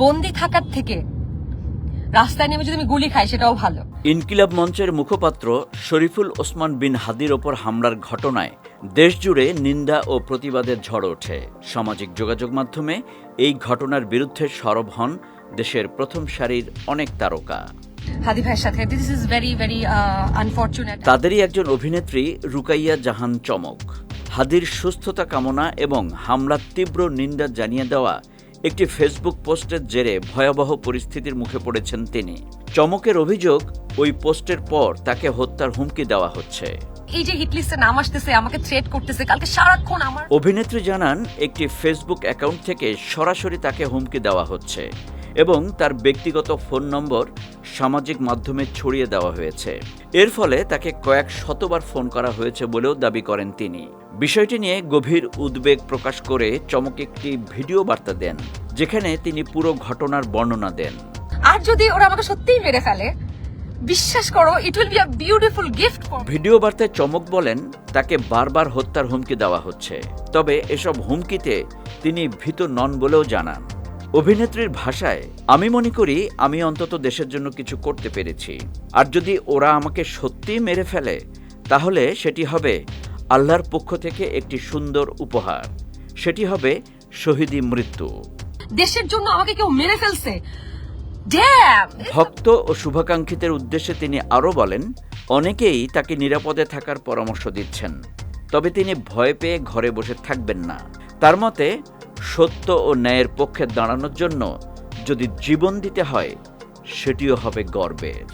বন্দি থাকার থেকে রাস্তায় নেমে যদি আমি গুলি খাই সেটাও ভালো। ইনকিলাব মঞ্চের মুখপাত্র শরীফুল ওসমান বিন হাদির ওপর হামলার ঘটনায় দেশজুড়ে নিন্দা ও প্রতিবাদের ঝড় ওঠে। সামাজিক যোগাযোগ মাধ্যমে এই ঘটনার বিরুদ্ধে সরব হন দেশের প্রথম সারির অনেক তারকা। হাদি ভাইয়ের সাথে this is very very unfortunate. তাদেরই একজন অভিনেত্রী রুকাইয়া জাহান চমক। হাদির সুস্থতা কামনা এবং হামলার তীব্র নিন্দা জানিয়ে দেওয়া একটি ফেসবুক পোস্টের জেরে ভয়াবহ পরিস্থিতির মুখে পড়েছেন তিনি। চমকের অভিযোগ, ওই পোস্টের পর তাকে হত্যার হুমকি দেওয়া হচ্ছে। এই যে হিটলিস্টে নাম আসতেছে, আমাকে থ্রেট করতেছে, কালকে সারাক্ষণ আমার। অভিনেত্রী জানান একটি ফেসবুক অ্যাকাউন্ট থেকে সরাসরি তাকে হুমকি দেওয়া হচ্ছে এবং তার ব্যক্তিগত ফোন নম্বর সামাজিক মাধ্যমে ছড়িয়ে দেওয়া হয়েছে। এর ফলে তাকে কয়েক শতবার ফোন করা হয়েছে বলেও দাবি করেন তিনি। বিষয়টি নিয়ে গভীর উদ্বেগ প্রকাশ করে চমক একটি ভিডিও বার্তা দেন, যেখানে তিনি পুরো ঘটনার বর্ণনা দেন। আর যদি ওরা আমাকে সত্যিই মেরে ফেলে, বিশ্বাস করো it will be a beautiful gift for. Video বার্তায় চমক বলেন তাকে বারবার হত্যার হুমকি দেওয়া হচ্ছে, তবে এসব হুমকিতে তিনি ভীত নন বলেও জানান। অভিনেত্রীর ভাষায়, আমি মনে করি আমি অন্তত দেশের জন্য কিছু করতে পেরেছি, আর যদি ওরা আমাকে সত্যিই মেরে ফেলে তাহলে সেটি হবে আল্লাহর পক্ষ থেকে একটি সুন্দর উপহার, সেটি হবে শহীদি মৃত্যু। দেশের জন্য আমাকে কেউ মেরে ফেলছে। ড্যাম। ভক্ত ও শুভাকাঙ্ক্ষীদের উদ্দেশ্যে তিনি আরও বলেন, অনেকেই তাকে নিরাপদে থাকার পরামর্শ দিচ্ছেন, তবে তিনি ভয় পেয়ে ঘরে বসে থাকবেন না। তার মতে, সত্য ও ন্যায়ের পক্ষে দাঁড়ানোর জন্য যদি জীবন দিতে হয় সেটিও হবে গর্বের।